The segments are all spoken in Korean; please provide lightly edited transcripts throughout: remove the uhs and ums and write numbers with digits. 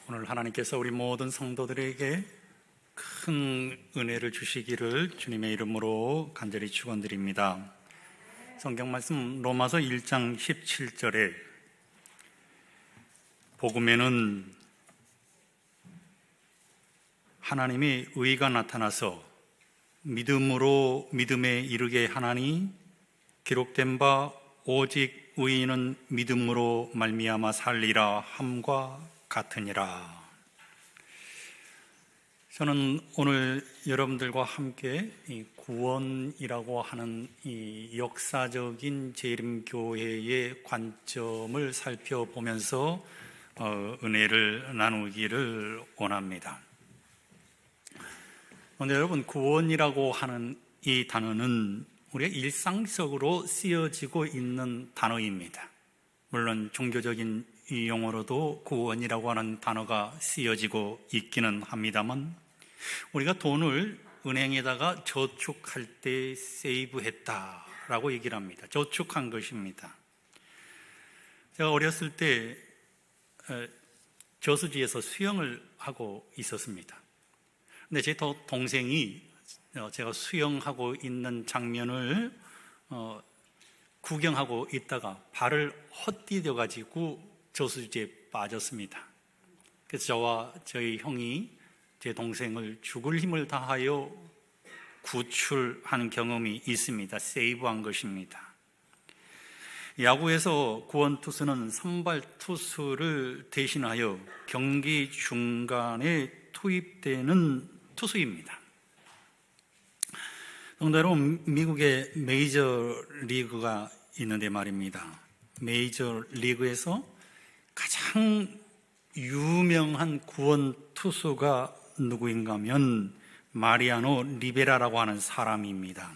오늘 하나님께서 우리 모든 성도들에게 큰 은혜를 주시기를 주님의 이름으로 간절히 축원드립니다. 성경 말씀 로마서 1장 17절에 복음에는 하나님의 의가 나타나서 믿음으로 믿음에 이르게 하나니 기록된 바 오직 의인은 믿음으로 말미암아 살리라 함과 같으니라. 저는 오늘 여러분들과 함께 이 구원이라고 하는 이 역사적인 재림교회의 관점을 살펴보면서 은혜를 나누기를 원합니다. 그런데 여러분, 구원이라고 하는 이 단어는 우리가 일상적으로 쓰여지고 있는 단어입니다. 물론 종교적인 이 용어로도 구원이라고 하는 단어가 쓰여지고 있기는 합니다만, 우리가 돈을 은행에다가 저축할 때 세이브했다라고 얘기를 합니다. 저축한 것입니다. 제가 어렸을 때 저수지에서 수영을 하고 있었습니다. 근데 제 동생이 제가 수영하고 있는 장면을 구경하고 있다가 발을 헛디뎌 가지고 저수지에 빠졌습니다. 그래서 저와 저희 형이 제 동생을 죽을 힘을 다하여 구출한 경험이 있습니다. 세이브한 것입니다. 야구에서 구원투수는 선발 투수를 대신하여 경기 중간에 투입되는 투수입니다. 성도 여러분, 미국의 메이저리그가 있는데 말입니다. 메이저리그에서 가장 유명한 구원투수가 누구인가 하면 마리아노 리베라라고 하는 사람입니다.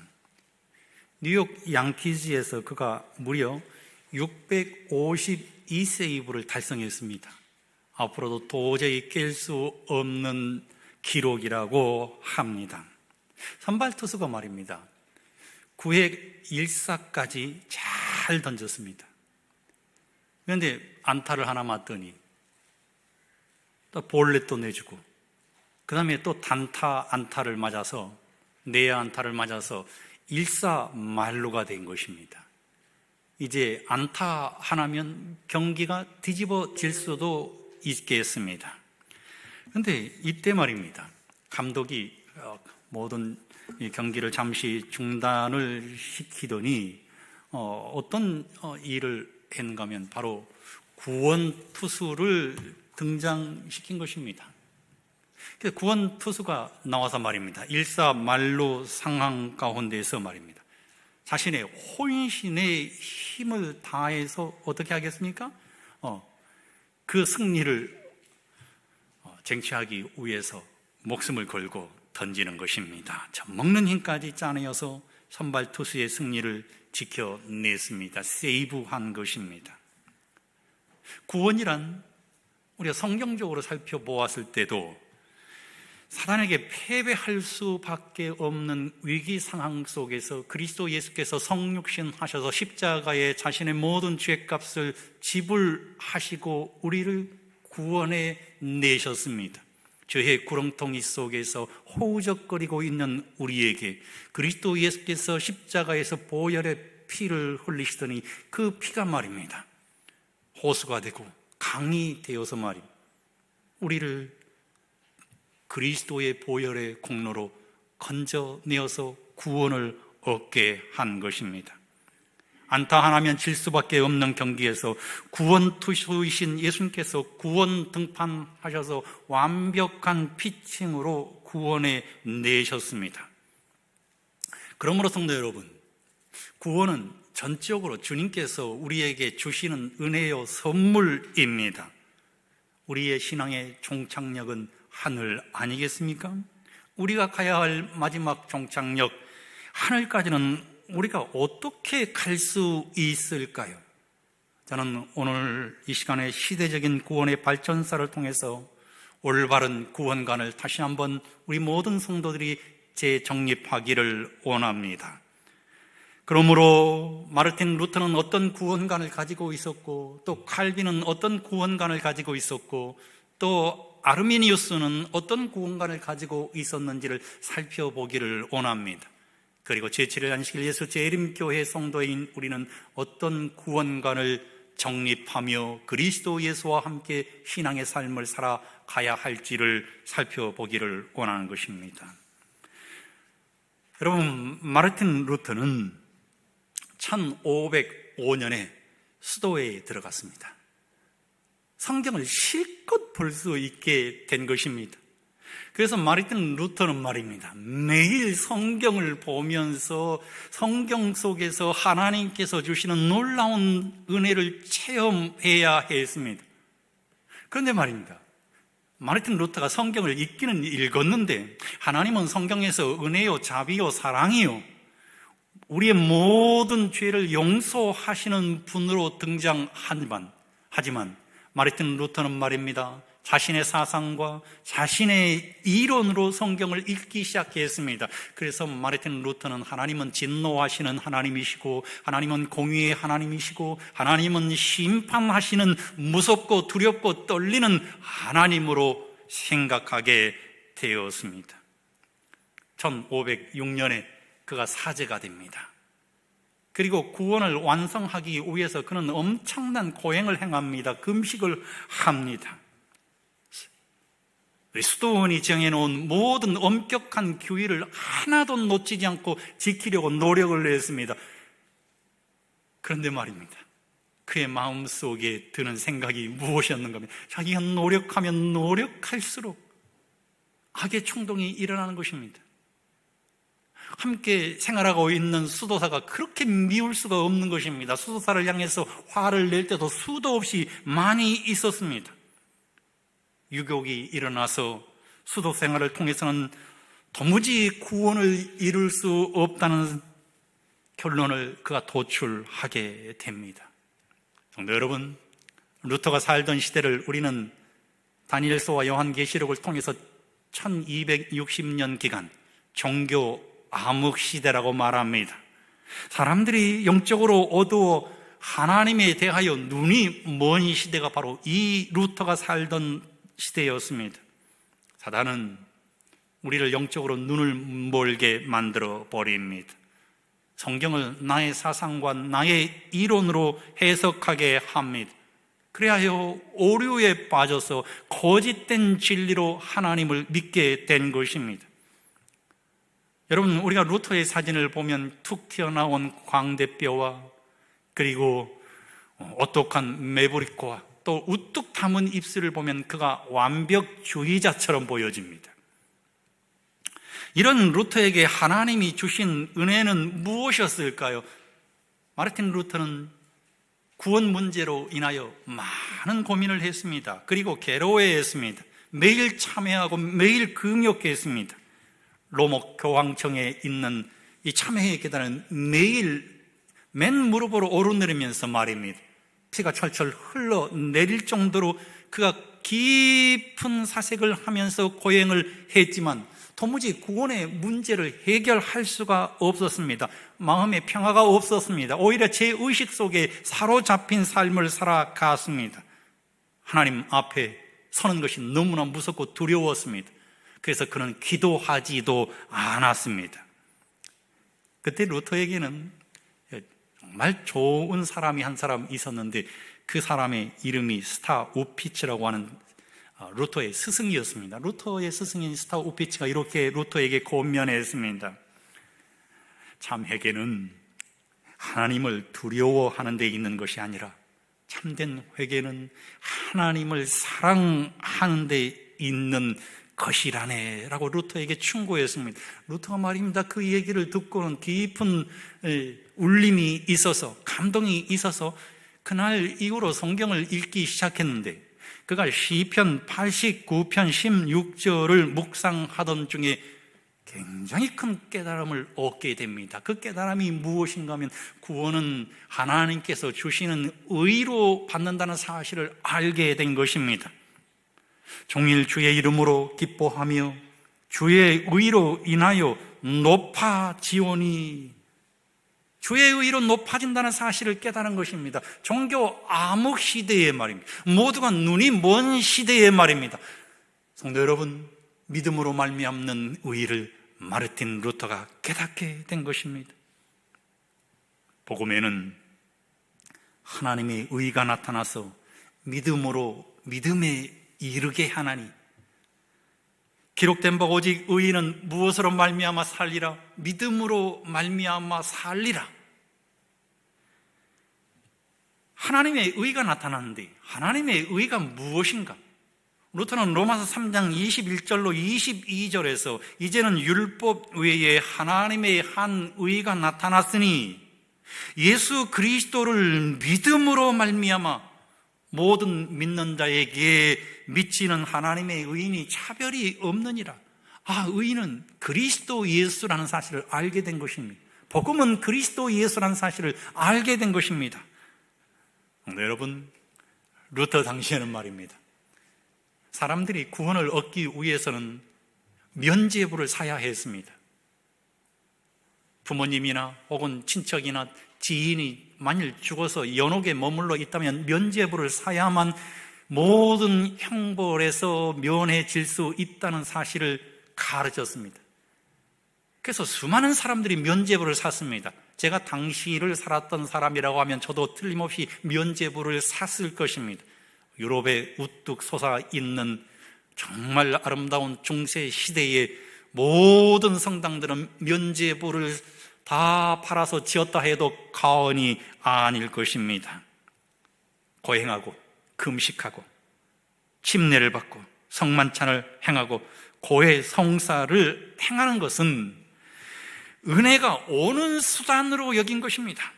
뉴욕 양키즈에서 그가 무려 652세이브를 달성했습니다. 앞으로도 도저히 깰 수 없는 기록이라고 합니다. 선발투수가 말입니다, 9회 1사까지 잘 던졌습니다. 그런데 안타를 하나 맞더니 또 볼넷도 내주고, 그 다음에 또 단타 안타를 맞아서, 내야 안타를 맞아서 1사 만루가 된 것입니다. 이제 안타 하나면 경기가 뒤집어질 수도 있겠습니다. 그런데 이때 말입니다, 감독이 모든 경기를 잠시 중단을 시키더니 어떤 일을 했는가 하면 바로 구원투수를 등장시킨 것입니다. 구원투수가 나와서 말입니다, 1사 만루 상황 가운데서 말입니다, 자신의 혼신의 힘을 다해서 어떻게 하겠습니까? 그 승리를 쟁취하기 위해서 목숨을 걸고 던지는 것입니다. 먹는 힘까지 짜내어서 선발 투수의 승리를 지켜냈습니다. 세이브한 것입니다. 구원이란 우리가 성경적으로 살펴보았을 때도 사단에게 패배할 수밖에 없는 위기 상황 속에서 그리스도 예수께서 성육신 하셔서 십자가에 자신의 모든 죄값을 지불하시고 우리를 구원해 내셨습니다. 죄의 구렁텅이 속에서 허우적거리고 있는 우리에게 그리스도 예수께서 십자가에서 보혈의 피를 흘리시더니 그 피가 말입니다, 호수가 되고 강이 되어서 말입니다, 우리를 그리스도의 보혈의 공로로 건져내어서 구원을 얻게 한 것입니다. 안타 하나면 질 수밖에 없는 경기에서 구원투수이신 예수님께서 구원 등판하셔서 완벽한 피칭으로 구원해 내셨습니다. 그러므로 성도 여러분, 구원은 전적으로 주님께서 우리에게 주시는 은혜요 선물입니다. 우리의 신앙의 종착역은 하늘 아니겠습니까? 우리가 가야 할 마지막 종착역 하늘까지는 우리가 어떻게 갈 수 있을까요? 저는 오늘 이 시간에 시대적인 구원의 발전사를 통해서 올바른 구원관을 다시 한번 우리 모든 성도들이 재정립하기를 원합니다. 그러므로 마르틴 루터는 어떤 구원관을 가지고 있었고, 또 칼빈은 어떤 구원관을 가지고 있었고, 또 아르미니우스는 어떤 구원관을 가지고 있었는지를 살펴보기를 원합니다. 그리고 제7일 안식일 예수 재림교회 성도인 우리는 어떤 구원관을 정립하며 그리스도 예수와 함께 신앙의 삶을 살아가야 할지를 살펴보기를 원하는 것입니다. 여러분, 마르틴 루터는 1505년에 수도에 들어갔습니다. 성경을 실컷 볼 수 있게 된 것입니다. 그래서 마르틴 루터는 말입니다, 매일 성경을 보면서 성경 속에서 하나님께서 주시는 놀라운 은혜를 체험해야 했습니다. 그런데 말입니다, 마르틴 루터가 성경을 읽기는 읽었는데 하나님은 성경에서 은혜요, 자비요, 사랑이요, 우리의 모든 죄를 용서하시는 분으로 등장하지만 마르틴 루터는 말입니다, 자신의 사상과 자신의 이론으로 성경을 읽기 시작했습니다. 그래서 마르틴 루터는 하나님은 진노하시는 하나님이시고 하나님은 공의의 하나님이시고 하나님은 심판하시는 무섭고 두렵고 떨리는 하나님으로 생각하게 되었습니다. 1506년에 그가 사제가 됩니다. 그리고 구원을 완성하기 위해서 그는 엄청난 고행을 행합니다. 금식을 합니다. 수도원이 정해놓은 모든 엄격한 규율을 하나도 놓치지 않고 지키려고 노력을 했습니다. 그런데 말입니다, 그의 마음속에 드는 생각이 무엇이었는가 하면 자기가 노력하면 노력할수록 악의 충동이 일어나는 것입니다. 함께 생활하고 있는 수도사가 그렇게 미울 수가 없는 것입니다. 수도사를 향해서 화를 낼 때도 수도 없이 많이 있었습니다. 유격이 일어나서 수도 생활을 통해서는 도무지 구원을 이룰 수 없다는 결론을 그가 도출하게 됩니다. 성도 여러분, 루터가 살던 시대를 우리는 다니엘서와 요한계시록을 통해서 1260년 기간 종교 암흑 시대라고 말합니다. 사람들이 영적으로 어두워 하나님에 대하여 눈이 먼 시대가 바로 이 루터가 살던 시대였습니다. 사단은 우리를 영적으로 눈을 멀게 만들어 버립니다. 성경을 나의 사상과 나의 이론으로 해석하게 합니다. 그래야 오류에 빠져서 거짓된 진리로 하나님을 믿게 된 것입니다. 여러분, 우리가 루터의 사진을 보면 툭 튀어나온 광대뼈와 그리고 오똑한 매부리코와 또 우뚝 담은 입술을 보면 그가 완벽주의자처럼 보여집니다. 이런 루터에게 하나님이 주신 은혜는 무엇이었을까요? 마르틴 루터는 구원 문제로 인하여 많은 고민을 했습니다. 그리고 괴로워했습니다. 매일 참회하고 매일 금욕했습니다. 로마 교황청에 있는 이 참회의 계단은 매일 맨 무릎으로 오르내리면서 말입니다, 피가 철철 흘러내릴 정도로 그가 깊은 사색을 하면서 고행을 했지만 도무지 구원의 문제를 해결할 수가 없었습니다. 마음의 평화가 없었습니다. 오히려 제 의식 속에 사로잡힌 삶을 살아갔습니다. 하나님 앞에 서는 것이 너무나 무섭고 두려웠습니다. 그래서 그는 기도하지도 않았습니다. 그때 루터에게는 정말 좋은 사람이 한 사람 있었는데 그 사람의 이름이 스타 우피츠라고 하는 루터의 스승이었습니다. 루터의 스승인 스타 우피츠가 이렇게 루터에게 권면했습니다. 참 회개는 하나님을 두려워하는 데 있는 것이 아니라 참된 회개는 하나님을 사랑하는 데 있는 것이라네 라고 루터에게 충고했습니다. 루터가 말입니다, 그 얘기를 듣고는 깊은 울림이 있어서, 감동이 있어서 그날 이후로 성경을 읽기 시작했는데 그가 시편 89편 16절을 묵상하던 중에 굉장히 큰 깨달음을 얻게 됩니다. 그 깨달음이 무엇인가 하면 구원은 하나님께서 주시는 의로 받는다는 사실을 알게 된 것입니다. 종일 주의 이름으로 기뻐하며 주의 의로 인하여 높아지오니, 주의 의로 높아진다는 사실을 깨달은 것입니다. 종교 암흑 시대의 말입니다. 모두가 눈이 먼 시대의 말입니다. 성도 여러분, 믿음으로 말미암는 의를 마르틴 루터가 깨닫게 된 것입니다. 복음에는 하나님의 의가 나타나서 믿음에 이르게 하나니, 기록된 바 오직 의인은 무엇으로 말미암아 살리라? 믿음으로 말미암아 살리라. 하나님의 의가 나타나는데 하나님의 의가 무엇인가? 루터는 로마서 3장 21절로 22절에서 이제는 율법 외에 하나님의 한 의가 나타났으니 예수 그리스도를 믿음으로 말미암아 모든 믿는 자에게 미치는 하나님의 의인이 차별이 없느니라. 의인은 그리스도 예수라는 사실을 알게 된 것입니다. 복음은 그리스도 예수라는 사실을 알게 된 것입니다. 여러분, 루터 당시에는 말입니다, 사람들이 구원을 얻기 위해서는 면죄부를 사야 했습니다. 부모님이나 혹은 친척이나 지인이 만일 죽어서 연옥에 머물러 있다면 면죄부를 사야만 모든 형벌에서 면해질 수 있다는 사실을 가르쳤습니다. 그래서 수많은 사람들이 면죄부를 샀습니다. 제가 당시를 살았던 사람이라고 하면 저도 틀림없이 면죄부를 샀을 것입니다. 유럽에 우뚝 솟아있는 정말 아름다운 중세 시대의 모든 성당들은 면죄부를 다 팔아서 지었다 해도 과언이 아닐 것입니다. 고행하고 금식하고 침례를 받고 성만찬을 행하고 고해 성사를 행하는 것은 은혜가 오는 수단으로 여긴 것입니다.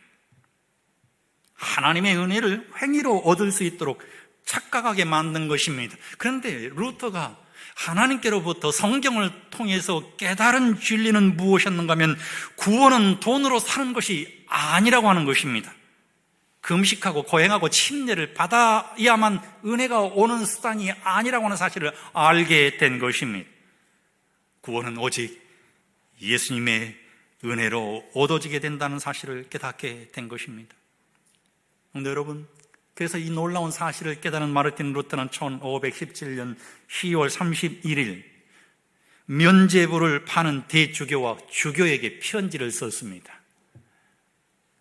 하나님의 은혜를 행위로 얻을 수 있도록 착각하게 만든 것입니다. 그런데 루터가 하나님께로부터 성경을 통해서 깨달은 진리는 무엇이었는가 하면 구원은 돈으로 사는 것이 아니라고 하는 것입니다. 금식하고 고행하고 침례를 받아야만 은혜가 오는 수단이 아니라고 하는 사실을 알게 된 것입니다. 구원은 오직 예수님의 은혜로 얻어지게 된다는 사실을 깨닫게 된 것입니다. 근데 여러분, 그래서 이 놀라운 사실을 깨달은 마르틴 루터는 1517년 10월 31일 면죄부를 파는 대주교와 주교에게 편지를 썼습니다.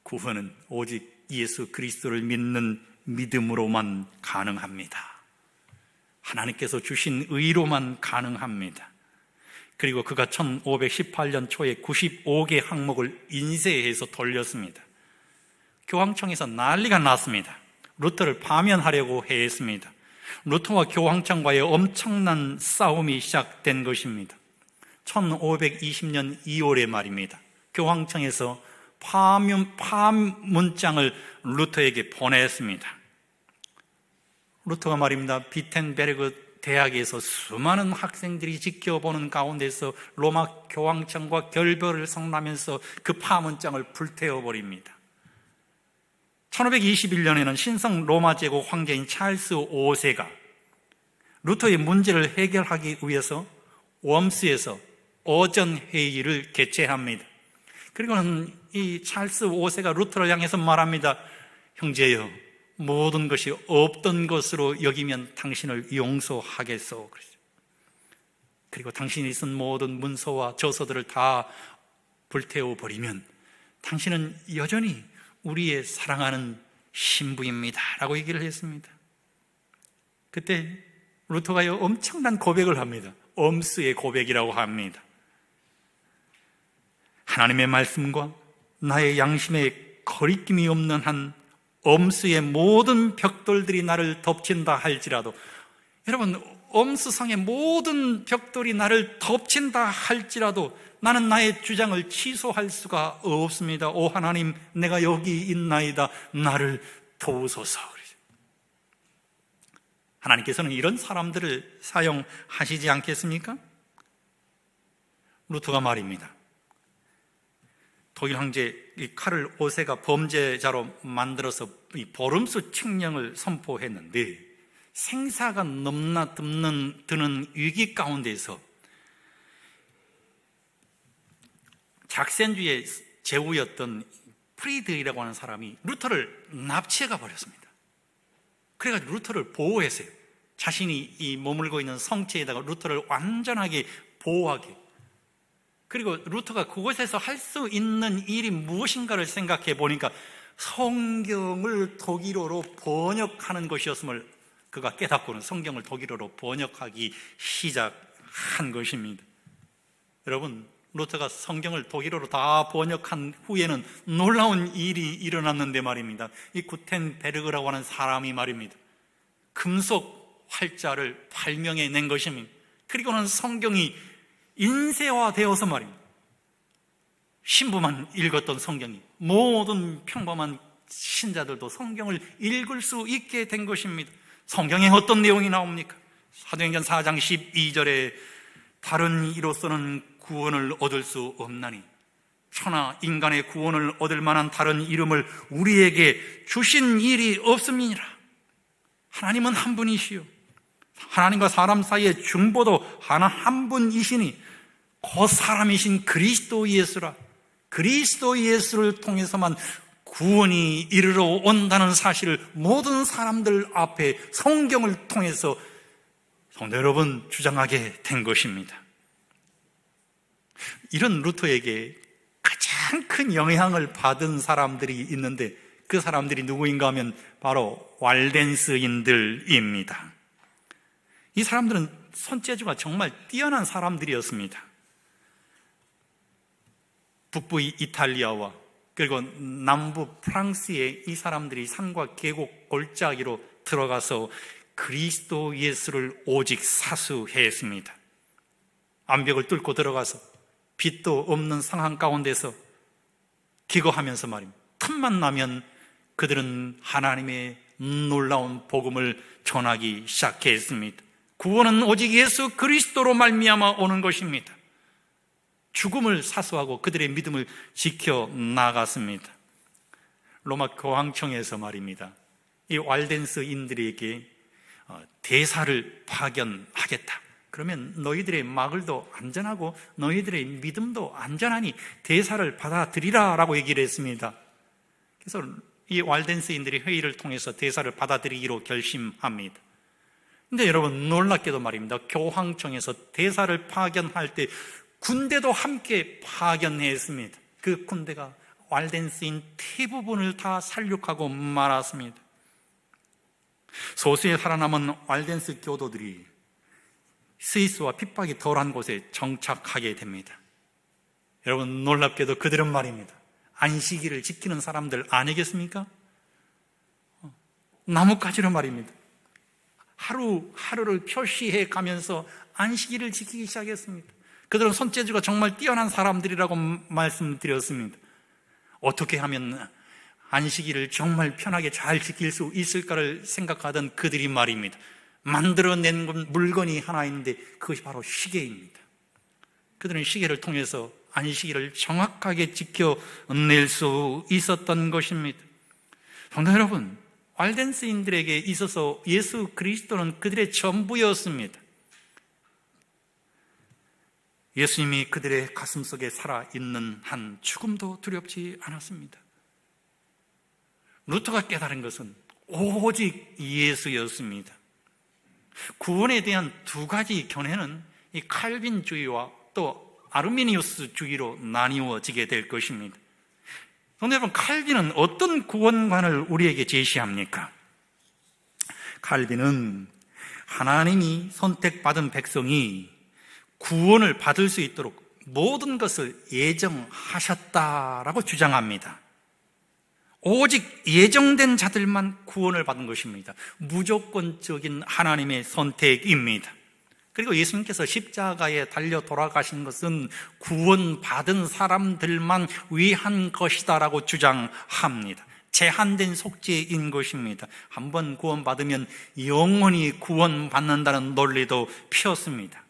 구원은 오직 예수 그리스도를 믿는 믿음으로만 가능합니다. 하나님께서 주신 의로만 가능합니다. 그리고 그가 1518년 초에 95개 항목을 인쇄해서 돌렸습니다. 교황청에서 난리가 났습니다. 루터를 파면하려고 했습니다. 루터와 교황청과의 엄청난 싸움이 시작된 것입니다. 1520년 2월의 말입니다. 교황청에서 파문장을 루터에게 보냈습니다. 루터가 말입니다, 비텐베르그 대학에서 수많은 학생들이 지켜보는 가운데서 로마 교황청과 결별을 선언하면서 그 파문장을 불태워버립니다. 1521년에는 신성 로마 제국 황제인 찰스 5세가 루터의 문제를 해결하기 위해서 웜스에서 어전 회의를 개최합니다. 그리고는 이 찰스 5세가 루터를 향해서 말합니다. 형제여, 모든 것이 없던 것으로 여기면 당신을 용서하겠소. 그리고 당신이 쓴 모든 문서와 저서들을 다 불태워버리면 당신은 여전히 우리의 사랑하는 신부입니다 라고 얘기를 했습니다. 그때 루터가 엄청난 고백을 합니다. 엄수의 고백이라고 합니다. 하나님의 말씀과 나의 양심에 거리낌이 없는 한 엄수의 모든 벽돌들이 나를 덮친다 할지라도, 여러분, 엄수성의 모든 벽돌이 나를 덮친다 할지라도 나는 나의 주장을 취소할 수가 없습니다. 오 하나님, 내가 여기 있나이다. 나를 도우소서. 하나님께서는 이런 사람들을 사용하시지 않겠습니까? 루터가 말입니다, 독일 황제 카를 5세가 범죄자로 만들어서 이 보름수 칙령을 선포했는데 생사가 넘나 드는 위기 가운데서 작센주의 제후였던 프리드리라고 하는 사람이 루터를 납치해 가 버렸습니다. 그래가지고 루터를 보호했어요. 자신이 이 머물고 있는 성체에다가 루터를 완전하게 보호하게. 그리고 루터가 그곳에서 할 수 있는 일이 무엇인가를 생각해 보니까 성경을 독일어로 번역하는 것이었음을 그가 깨닫고는 성경을 독일어로 번역하기 시작한 것입니다. 여러분, 루터가 성경을 독일어로 다 번역한 후에는 놀라운 일이 일어났는데 말입니다. 이 구텐베르그라고 하는 사람이 말입니다, 금속 활자를 발명해낸 것입니다. 그리고는 성경이 인쇄화되어서 말입니다, 신부만 읽었던 성경이 모든 평범한 신자들도 성경을 읽을 수 있게 된 것입니다. 성경에 어떤 내용이 나옵니까? 사도행전 4장 12절에 다른 이로서는 구원을 얻을 수 없나니 천하 인간의 구원을 얻을 만한 다른 이름을 우리에게 주신 일이 없음이니라. 하나님은 한 분이시요 하나님과 사람 사이의 중보도 하나 한 분이시니 그 사람이신 그리스도 예수라. 그리스도 예수를 통해서만 구원이 이르러 온다는 사실을 모든 사람들 앞에 성경을 통해서 성도 여러분 주장하게 된 것입니다. 이런 루터에게 가장 큰 영향을 받은 사람들이 있는데 그 사람들이 누구인가 하면 바로 왈덴스인들입니다. 이 사람들은 손재주가 정말 뛰어난 사람들이었습니다. 북부 이탈리아와 그리고 남부 프랑스에 이 사람들이 산과 계곡 골짜기로 들어가서 그리스도 예수를 오직 사수했습니다. 암벽을 뚫고 들어가서 빛도 없는 상황 가운데서 기거하면서 말입니다, 틈만 나면 그들은 하나님의 놀라운 복음을 전하기 시작했습니다. 구원은 오직 예수 그리스도로 말미암아 오는 것입니다. 죽음을 사수하고 그들의 믿음을 지켜 나갔습니다. 로마 교황청에서 말입니다, 이 왈덴스인들에게 대사를 파견하겠다. 그러면 너희들의 마을도 안전하고 너희들의 믿음도 안전하니 대사를 받아들이라 라고 얘기를 했습니다. 그래서 이 왈덴스인들이 회의를 통해서 대사를 받아들이기로 결심합니다. 근데 여러분, 놀랍게도 말입니다, 교황청에서 대사를 파견할 때 군대도 함께 파견했습니다. 그 군대가 왈덴스인 대부분을 다 살육하고 말았습니다. 소수의 살아남은 왈덴스 교도들이 스위스와 핍박이 덜한 곳에 정착하게 됩니다. 여러분, 놀랍게도 그들은 말입니다, 안식일을 지키는 사람들 아니겠습니까? 나뭇가지로 말입니다, 하루하루를 표시해 가면서 안식일을 지키기 시작했습니다. 그들은 손재주가 정말 뛰어난 사람들이라고 말씀드렸습니다. 어떻게 하면 안식일을 정말 편하게 잘 지킬 수 있을까를 생각하던 그들이 말입니다, 만들어낸 물건이 하나 있는데 그것이 바로 시계입니다. 그들은 시계를 통해서 안식일을 정확하게 지켜낼 수 있었던 것입니다. 성도 여러분, 왈덴스인들에게 있어서 예수 그리스도는 그들의 전부였습니다. 예수님이 그들의 가슴 속에 살아있는 한 죽음도 두렵지 않았습니다. 루터가 깨달은 것은 오직 예수였습니다. 구원에 대한 두 가지 견해는 이 칼빈주의와 또 아르미니우스주의로 나뉘어지게 될 것입니다. 그런데 여러분, 칼빈은 어떤 구원관을 우리에게 제시합니까? 칼빈은 하나님이 선택받은 백성이 구원을 받을 수 있도록 모든 것을 예정하셨다라고 주장합니다. 오직 예정된 자들만 구원을 받은 것입니다. 무조건적인 하나님의 선택입니다. 그리고 예수님께서 십자가에 달려 돌아가신 것은 구원받은 사람들만 위한 것이다라고 주장합니다. 제한된 속죄인 것입니다. 한번 구원받으면 영원히 구원받는다는 논리도 폈습니다.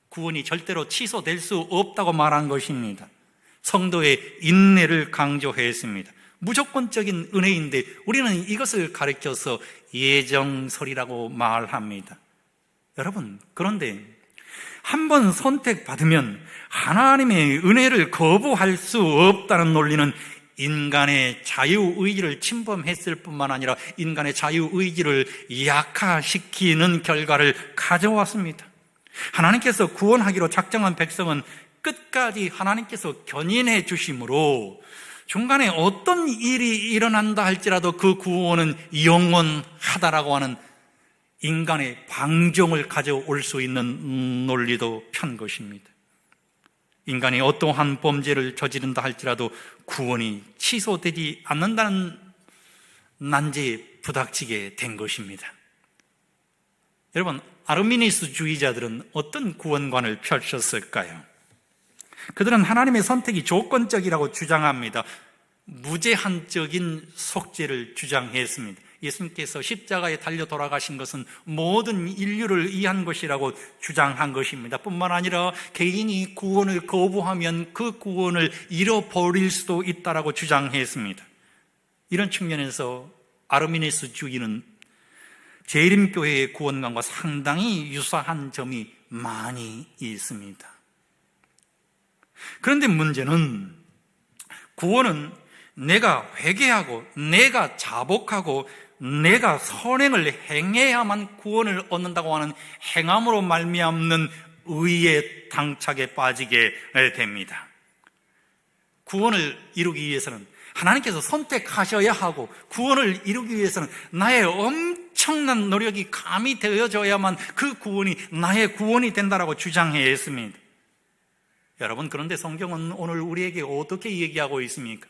구원이 절대로 취소될 수 없다고 말한 것입니다. 성도의 인내를 강조했습니다. 무조건적인 은혜인데 우리는 이것을 가리켜서 예정설이라고 말합니다. 여러분, 그런데 한번 선택받으면 하나님의 은혜를 거부할 수 없다는 논리는 인간의 자유의지를 침범했을 뿐만 아니라 인간의 자유의지를 약화시키는 결과를 가져왔습니다. 하나님께서 구원하기로 작정한 백성은 끝까지 하나님께서 견인해 주심으로 중간에 어떤 일이 일어난다 할지라도 그 구원은 영원하다라고 하는 인간의 방종을 가져올 수 있는 논리도 편 것입니다. 인간이 어떠한 범죄를 저지른다 할지라도 구원이 취소되지 않는다는 난제에 부닥치게 된 것입니다. 여러분, 아르미니스주의자들은 어떤 구원관을 펼쳤을까요? 그들은 하나님의 선택이 조건적이라고 주장합니다. 무제한적인 속죄를 주장했습니다. 예수님께서 십자가에 달려 돌아가신 것은 모든 인류를 위한 것이라고 주장한 것입니다. 뿐만 아니라 개인이 구원을 거부하면 그 구원을 잃어버릴 수도 있다라고 주장했습니다. 이런 측면에서 아르미니스주의는 재림교회의 구원관과 상당히 유사한 점이 많이 있습니다. 그런데 문제는 구원은 내가 회개하고 내가 자복하고 내가 선행을 행해야만 구원을 얻는다고 하는 행함으로 말미암는 의의 당착에 빠지게 됩니다. 구원을 이루기 위해서는 하나님께서 선택하셔야 하고 구원을 이루기 위해서는 나의 엄청난 노력이 가미되어져야만 그 구원이 나의 구원이 된다라고 주장했습니다. 여러분, 그런데 성경은 오늘 우리에게 어떻게 얘기하고 있습니까?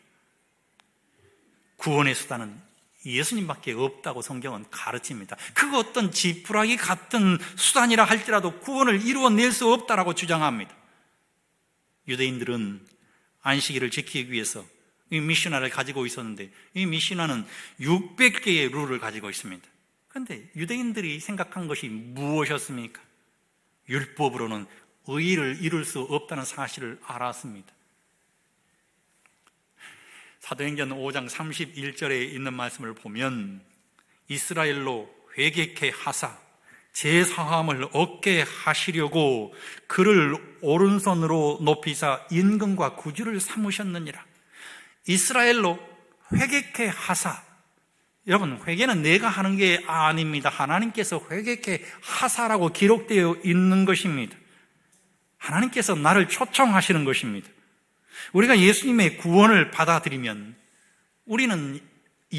구원의 수단은 예수님밖에 없다고 성경은 가르칩니다. 그 어떤 지푸라기 같은 수단이라 할지라도 구원을 이루어낼 수 없다라고 주장합니다. 유대인들은 안식일을 지키기 위해서 이 미시나를 가지고 있었는데 이 미시나는 600개의 룰을 가지고 있습니다. 그런데 유대인들이 생각한 것이 무엇이었습니까? 율법으로는 의의를 이룰 수 없다는 사실을 알았습니다. 사도행전 5장 31절에 있는 말씀을 보면 이스라엘로 회개케 하사 제사함을 얻게 하시려고 그를 오른손으로 높이사 임금과 구주를 삼으셨느니라. 이스라엘로 회개케 하사. 여러분, 회개는 내가 하는 게 아닙니다. 하나님께서 회개케 하사라고 기록되어 있는 것입니다. 하나님께서 나를 초청하시는 것입니다. 우리가 예수님의 구원을 받아들이면 우리는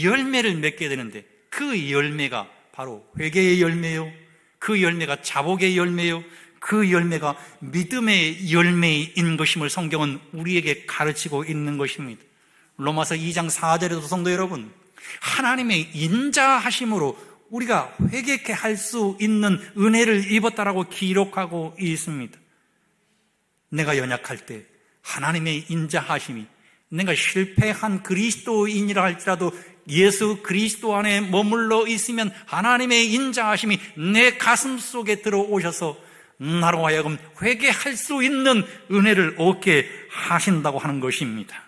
열매를 맺게 되는데 그 열매가 바로 회개의 열매요, 그 열매가 자복의 열매요, 그 열매가 믿음의 열매인 것임을 성경은 우리에게 가르치고 있는 것입니다. 로마서 2장 4절에도 성도 여러분, 하나님의 인자하심으로 우리가 회개케 할 수 있는 은혜를 입었다라고 기록하고 있습니다. 내가 연약할 때 하나님의 인자하심이, 내가 실패한 그리스도인이라 할지라도 예수 그리스도 안에 머물러 있으면 하나님의 인자하심이 내 가슴 속에 들어오셔서 나로 하여금 회개할 수 있는 은혜를 얻게 하신다고 하는 것입니다.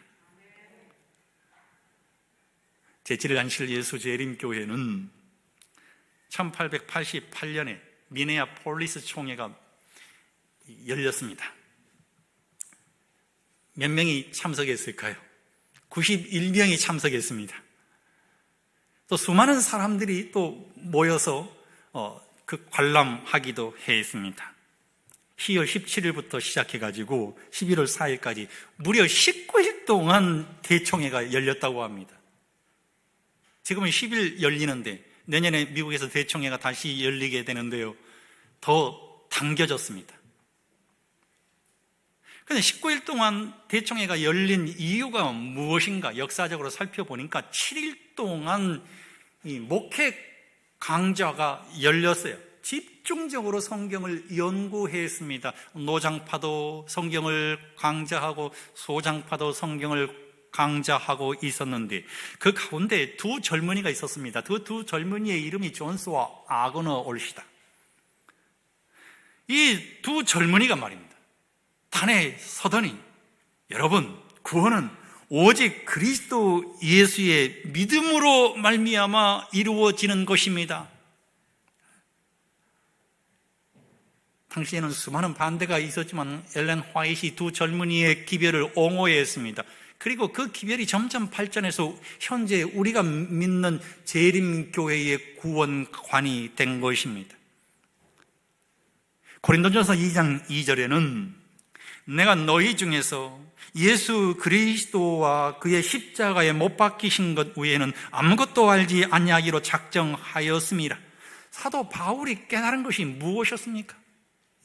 제7일 예수 재림교회는 1888년에 미네아폴리스 총회가 열렸습니다. 몇 명이 참석했을까요? 91명이 참석했습니다. 또 수많은 사람들이 또 모여서 그 관람하기도 했습니다. 10월 17일부터 시작해가지고 11월 4일까지 무려 19일 동안 대총회가 열렸다고 합니다. 지금은 10일 열리는데 내년에 미국에서 대총회가 다시 열리게 되는데요, 더 당겨졌습니다. 그런데 19일 동안 대총회가 열린 이유가 무엇인가 역사적으로 살펴보니까 7일 동안 이 목회 강좌가 열렸어요. 집중적으로 성경을 연구했습니다. 노장파도 성경을 강좌하고 소장파도 성경을 강좌하고 있었는데 그 가운데 두 젊은이가 있었습니다. 그 두 젊은이의 이름이 존스와 아거너 올시다. 이 두 젊은이가 말입니다, 단에 서더니 여러분, 구원은 오직 그리스도 예수의 믿음으로 말미암아 이루어지는 것입니다. 당시에는 수많은 반대가 있었지만 엘렌 화이트이 두 젊은이의 기별을 옹호했습니다. 그리고 그 기별이 점점 발전해서 현재 우리가 믿는 재림교회의 구원관이 된 것입니다. 고린도전서 2장 2절에는 내가 너희 중에서 예수 그리스도와 그의 십자가에 못 박히신 것 외에는 아무것도 알지 아니하기로 작정하였습니다. 사도 바울이 깨달은 것이 무엇이었습니까?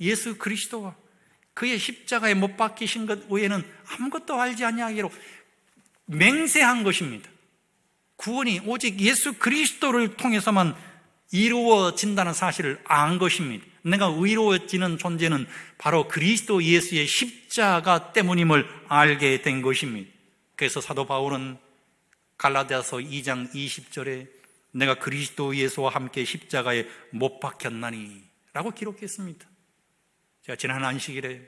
예수 그리스도와 그의 십자가에 못 박히신 것 외에는 아무것도 알지 아니하기로 맹세한 것입니다. 구원이 오직 예수 그리스도를 통해서만 이루어진다는 사실을 안 것입니다. 내가 의로워지는 존재는 바로 그리스도 예수의 십자가 때문임을 알게 된 것입니다. 그래서 사도 바울은 갈라디아서 2장 20절에 내가 그리스도 예수와 함께 십자가에 못 박혔나니 라고 기록했습니다. 제가 지난 안식일에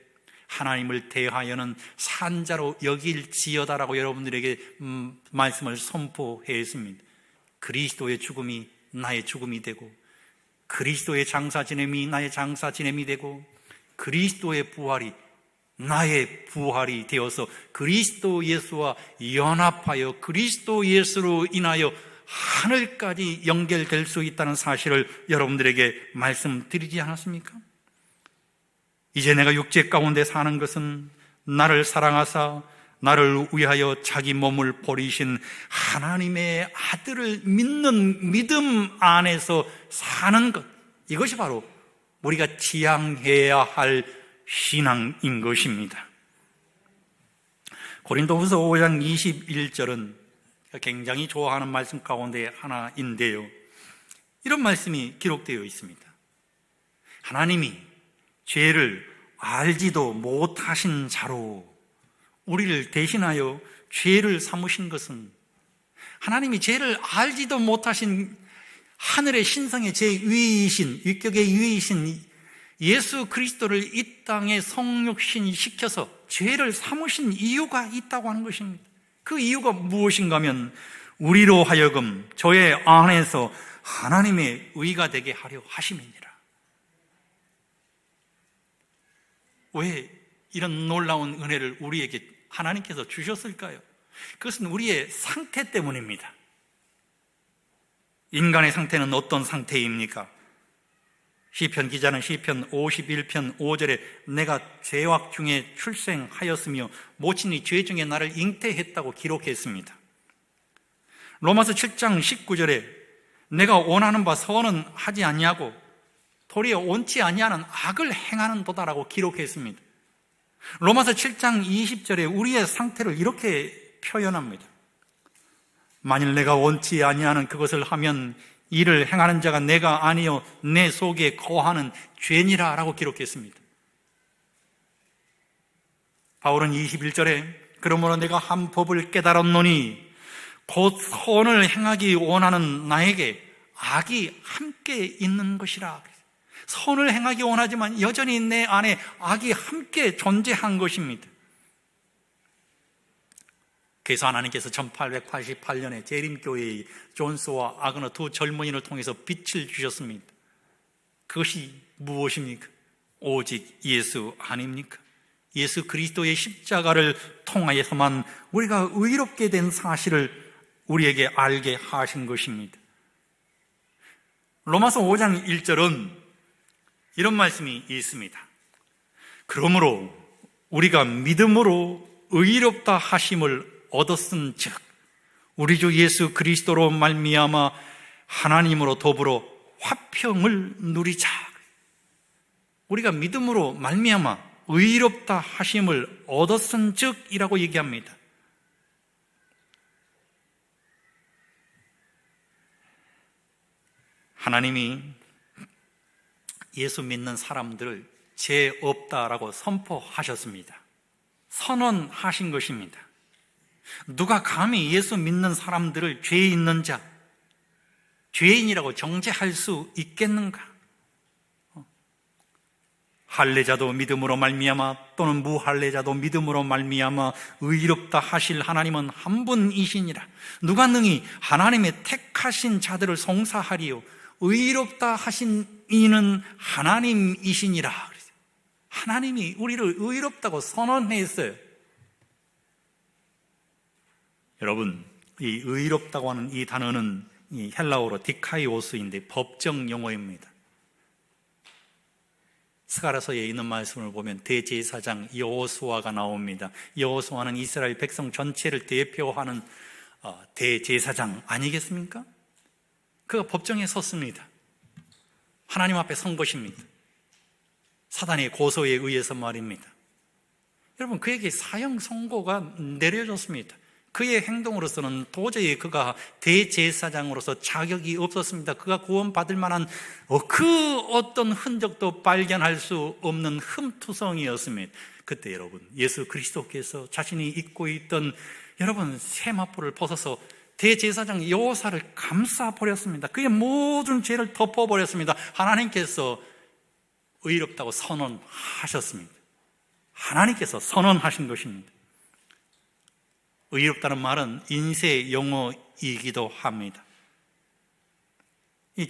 하나님을 대하여는 산자로 여길지어다라고 여러분들에게 말씀을 선포했습니다. 그리스도의 죽음이 나의 죽음이 되고, 그리스도의 장사 지냄이 나의 장사 지냄이 되고, 그리스도의 부활이 나의 부활이 되어서 그리스도 예수와 연합하여 그리스도 예수로 인하여 하늘까지 연결될 수 있다는 사실을 여러분들에게 말씀드리지 않았습니까? 이제 내가 육체 가운데 사는 것은 나를 사랑하사 나를 위하여 자기 몸을 버리신 하나님의 아들을 믿는 믿음 안에서 사는 것, 이것이 바로 우리가 지향해야 할 신앙인 것입니다. 고린도후서 5장 21절은 굉장히 좋아하는 말씀 가운데 하나인데요, 이런 말씀이 기록되어 있습니다. 하나님이 죄를 알지도 못하신 자로 우리를 대신하여 죄를 삼으신 것은, 하나님이 죄를 알지도 못하신 하늘의 신성의 제위이신, 위격의 위이신 예수 그리스도를 이 땅에 성육신시켜서 죄를 삼으신 이유가 있다고 하는 것입니다. 그 이유가 무엇인가 하면 우리로 하여금 저의 안에서 하나님의 의가 되게 하려 하심이니라. 왜 이런 놀라운 은혜를 우리에게 하나님께서 주셨을까요? 그것은 우리의 상태 때문입니다. 인간의 상태는 어떤 상태입니까? 시편 기자는 시편 51편 5절에 내가 죄악 중에 출생하였으며 모친이 죄 중에 나를 잉태했다고 기록했습니다. 로마서 7장 19절에 내가 원하는 바 선은 하지 아니하고 도리어 원치 아니하는 악을 행하는 도다라고 기록했습니다. 로마서 7장 20절에 우리의 상태를 이렇게 표현합니다. 만일 내가 원치 아니하는 그것을 하면 이를 행하는 자가 내가 아니요 내 속에 거하는 죄니라 라고 기록했습니다. 바울은 21절에 그러므로 내가 한 법을 깨달았노니 곧 선을 행하기 원하는 나에게 악이 함께 있는 것이라. 선을 행하기 원하지만 여전히 내 안에 악이 함께 존재한 것입니다. 그래서 하나님께서 1888년에 재림교회의 존스와 아그너 두 젊은이를 통해서 빛을 주셨습니다. 그것이 무엇입니까? 오직 예수 아닙니까? 예수 그리스도의 십자가를 통하여서만 우리가 의롭게 된 사실을 우리에게 알게 하신 것입니다. 로마서 5장 1절은 이런 말씀이 있습니다. 그러므로 우리가 믿음으로 의롭다 하심을 얻었은 즉 우리 주 예수 그리스도로 말미암아 하나님으로 더불어 화평을 누리자. 우리가 믿음으로 말미암아 의롭다 하심을 얻었은 즉이라고 얘기합니다. 하나님이 예수 믿는 사람들을 죄 없다라고 선포하셨습니다. 선언하신 것입니다. 누가 감히 예수 믿는 사람들을 죄 있는 자, 죄인이라고 정죄할 수 있겠는가? 할례자도 믿음으로 말미암아 또는 무할례자도 믿음으로 말미암아 의롭다 하실 하나님은 한 분이시니라. 누가 능히 하나님의 택하신 자들을 송사하리요 의롭다 하신 이는 하나님이시니라. 하나님이 우리를 의롭다고 선언했어요. 여러분, 이 의롭다고 하는 이 단어는 이 헬라어로 디카이오스인데 법정 용어입니다. 스가랴서에 있는 말씀을 보면 대제사장 여호수아가 나옵니다. 여호수아는 이스라엘 백성 전체를 대표하는 대제사장 아니겠습니까? 그가 법정에 섰습니다. 하나님 앞에 선 것입니다. 사단의 고소에 의해서 말입니다. 여러분, 그에게 사형 선고가 내려졌습니다. 그의 행동으로서는 도저히 그가 대제사장으로서 자격이 없었습니다. 그가 구원받을 만한 그 어떤 흔적도 발견할 수 없는 흠투성이었습니다. 그때 여러분, 예수 그리스도께서 자신이 입고 있던 여러분 세마포를 벗어서 대제사장 여호사를 감싸버렸습니다. 그의 모든 죄를 덮어버렸습니다. 하나님께서 의롭다고 선언하셨습니다. 하나님께서 선언하신 것입니다. 의롭다는 말은 인쇄 용어이기도 합니다. 이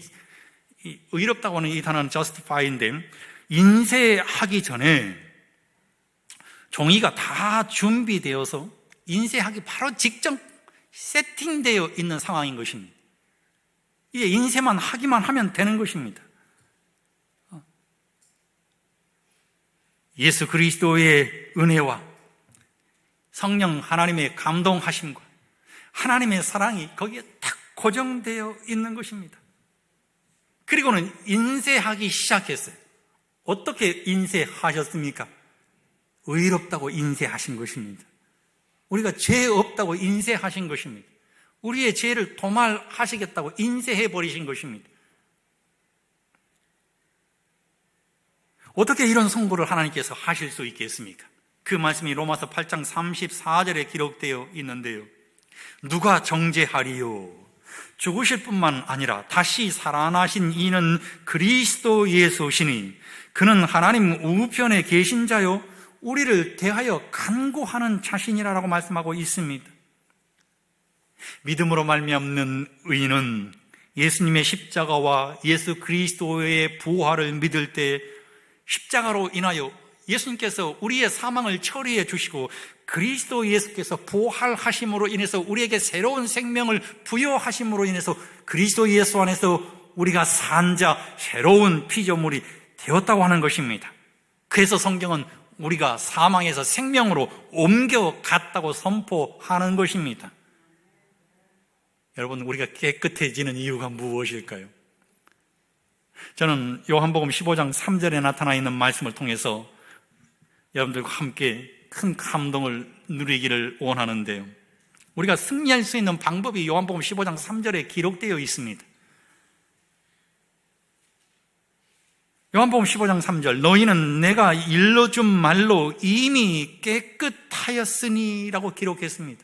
의롭다고 하는 이 단어는 justify인데, 인쇄하기 전에 종이가 다 준비되어서 인쇄하기 바로 직전 세팅되어 있는 상황인 것입니다. 이제 인쇄만 하기만 하면 되는 것입니다. 예수 그리스도의 은혜와 성령 하나님의 감동하심과 하나님의 사랑이 거기에 딱 고정되어 있는 것입니다. 그리고는 인쇄하기 시작했어요. 어떻게 인쇄하셨습니까? 의롭다고 인쇄하신 것입니다. 우리가 죄 없다고 인쇄하신 것입니다. 우리의 죄를 도말하시겠다고 인쇄해 버리신 것입니다. 어떻게 이런 선고를 하나님께서 하실 수 있겠습니까? 그 말씀이 로마서 8장 34절에 기록되어 있는데요. 누가 정죄하리요? 죽으실 뿐만 아니라 다시 살아나신 이는 그리스도 예수시니 그는 하나님 우편에 계신 자요 우리를 대하여 간구하는 자신이라고 말씀하고 있습니다. 믿음으로 말미암는 의인은 예수님의 십자가와 예수 그리스도의 부활을 믿을 때 십자가로 인하여 예수님께서 우리의 사망을 처리해 주시고 그리스도 예수께서 부활하심으로 인해서 우리에게 새로운 생명을 부여하심으로 인해서 그리스도 예수 안에서 우리가 산 자 새로운 피조물이 되었다고 하는 것입니다. 그래서 성경은 우리가 사망에서 생명으로 옮겨갔다고 선포하는 것입니다. 여러분, 우리가 깨끗해지는 이유가 무엇일까요? 저는 요한복음 15장 3절에 나타나 있는 말씀을 통해서 여러분들과 함께 큰 감동을 누리기를 원하는데요. 우리가 승리할 수 있는 방법이 요한복음 15장 3절에 기록되어 있습니다. 요한복음 15장 3절, 너희는 내가 일러준 말로 이미 깨끗하였으니 라고 기록했습니다.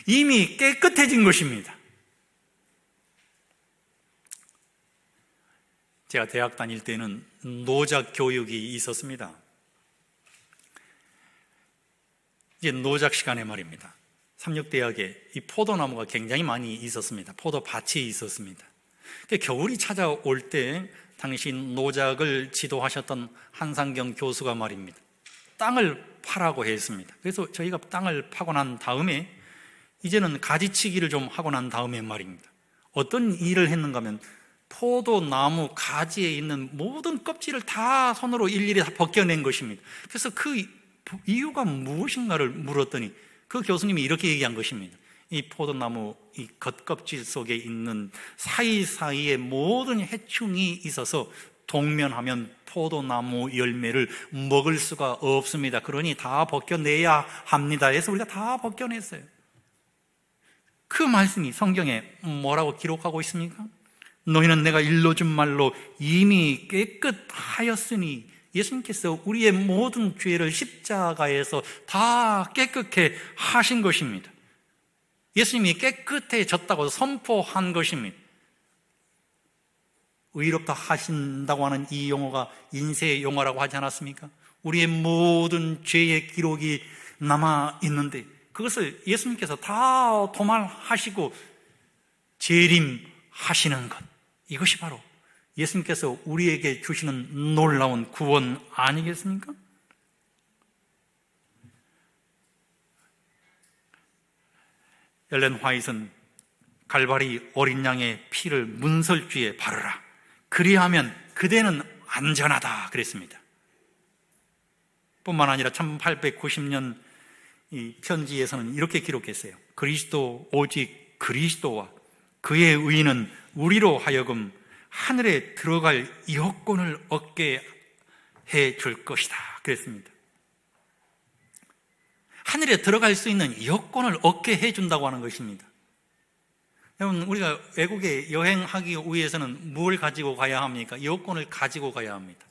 이미 깨끗해진 것입니다. 제가 대학 다닐 때는 노작 교육이 있었습니다. 이제 노작 시간에 말입니다. 삼육대학에 이 포도나무가 굉장히 많이 있었습니다. 포도밭이 있었습니다. 겨울이 찾아올 때 당시 노작을 지도하셨던 한상경 교수가 말입니다. 땅을 파라고 했습니다. 그래서 저희가 땅을 파고 난 다음에 이제는 가지치기를 좀 하고 난 다음에 말입니다. 어떤 일을 했는가 하면 포도나무 가지에 있는 모든 껍질을 다 손으로 일일이 다 벗겨낸 것입니다. 그래서 그 이유가 무엇인가를 물었더니 그 교수님이 이렇게 얘기한 것입니다. 이 포도나무 이 겉껍질 속에 있는 사이사이에 모든 해충이 있어서 동면하면 포도나무 열매를 먹을 수가 없습니다. 그러니 다 벗겨내야 합니다. 그래서 우리가 다 벗겨냈어요. 그 말씀이 성경에 뭐라고 기록하고 있습니까? 너희는 내가 일러준 말로 이미 깨끗하였으니 예수님께서 우리의 모든 죄를 십자가에서 다 깨끗게 하신 것입니다. 예수님이 깨끗해졌다고 선포한 것입니다. 의롭다 하신다고 하는 이 용어가 인쇄 용어라고 하지 않았습니까? 우리의 모든 죄의 기록이 남아 있는데 그것을 예수님께서 다 도말하시고 재림하시는 것, 이것이 바로 예수님께서 우리에게 주시는 놀라운 구원 아니겠습니까? 엘렌 화이트는 갈바리 어린 양의 피를 문설주에 바르라. 그리하면 그대는 안전하다 그랬습니다. 뿐만 아니라 1890년 이 편지에서는 이렇게 기록했어요. 그리스도, 오직 그리스도와 그의 의는 우리로 하여금 하늘에 들어갈 여권을 얻게 해줄 것이다 그랬습니다. 하늘에 들어갈 수 있는 여권을 얻게 해준다고 하는 것입니다. 여러분, 우리가 외국에 여행하기 위해서는 뭘 가지고 가야 합니까? 여권을 가지고 가야 합니다.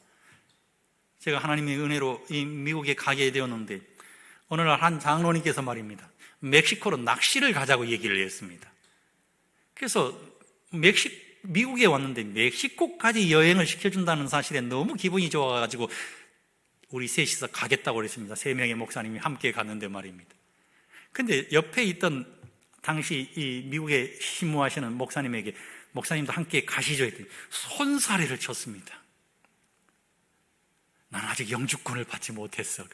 제가 하나님의 은혜로 이 미국에 가게 되었는데 어느 날 한 장로님께서 말입니다. 멕시코로 낚시를 가자고 얘기를 했습니다. 그래서 미국에 왔는데 멕시코까지 여행을 시켜준다는 사실에 너무 기분이 좋아가지고 우리 셋이서 가겠다고 그랬습니다. 3명의 목사님이 함께 갔는데 말입니다. 근데 옆에 있던 당시 이 미국에 심무하시는 목사님에게 목사님도 함께 가시죠 했더니 손사래를 쳤습니다. 난 아직 영주권을 받지 못했어.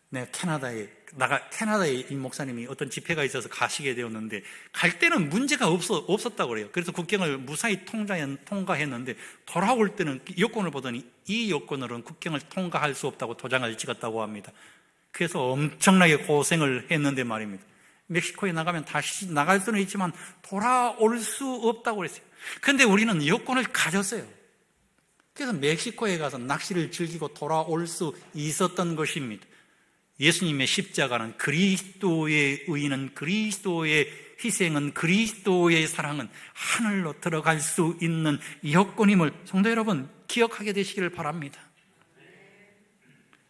내가 캐나다에 이 목사님이 어떤 집회가 있어서 가시게 되었는데 갈 때는 문제가 없었다고 그래요. 그래서 국경을 무사히 통과했는데 돌아올 때는 여권을 보더니 이 여권으로는 국경을 통과할 수 없다고 도장을 찍었다고 합니다. 그래서 엄청나게 고생을 했는데 말입니다. 멕시코에 나가면 다시 나갈 수는 있지만 돌아올 수 없다고 그랬어요. 그런데 우리는 여권을 가졌어요. 그래서 멕시코에 가서 낚시를 즐기고 돌아올 수 있었던 것입니다. 예수님의 십자가는 그리스도의 의는 그리스도의 희생은 그리스도의 사랑은 하늘로 들어갈 수 있는 여건임을 성도 여러분 기억하게 되시기를 바랍니다.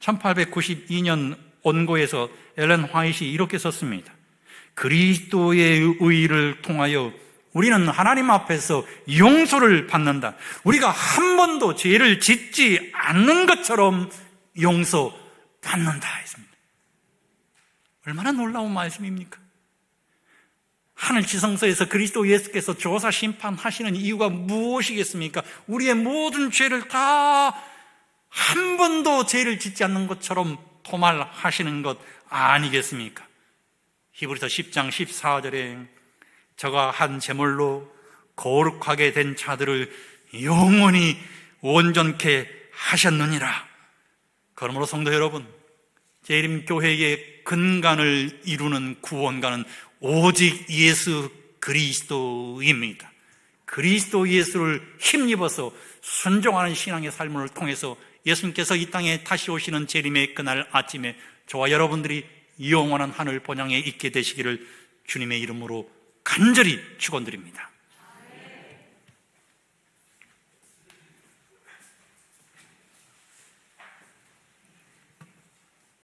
1892년 원고에서 엘렌 화이트이 이렇게 썼습니다. 그리스도의 의를 통하여 우리는 하나님 앞에서 용서를 받는다. 우리가 한 번도 죄를 짓지 않는 것처럼 용서받는다 했습니다. 얼마나 놀라운 말씀입니까? 하늘 지성소에서 그리스도 예수께서 조사 심판하시는 이유가 무엇이겠습니까? 우리의 모든 죄를 다 한 번도 죄를 짓지 않는 것처럼 도말하시는 것 아니겠습니까? 히브리서 10장 14절에 저가 한 제물로 거룩하게 된 자들을 영원히 온전케 하셨느니라. 그러므로 성도 여러분, 재림교회의 근간을 이루는 구원가는 오직 예수 그리스도입니다. 그리스도 예수를 힘입어서 순종하는 신앙의 삶을 통해서 예수님께서 이 땅에 다시 오시는 재림의 그날 아침에 저와 여러분들이 영원한 하늘 본향에 있게 되시기를 주님의 이름으로 간절히 축원드립니다.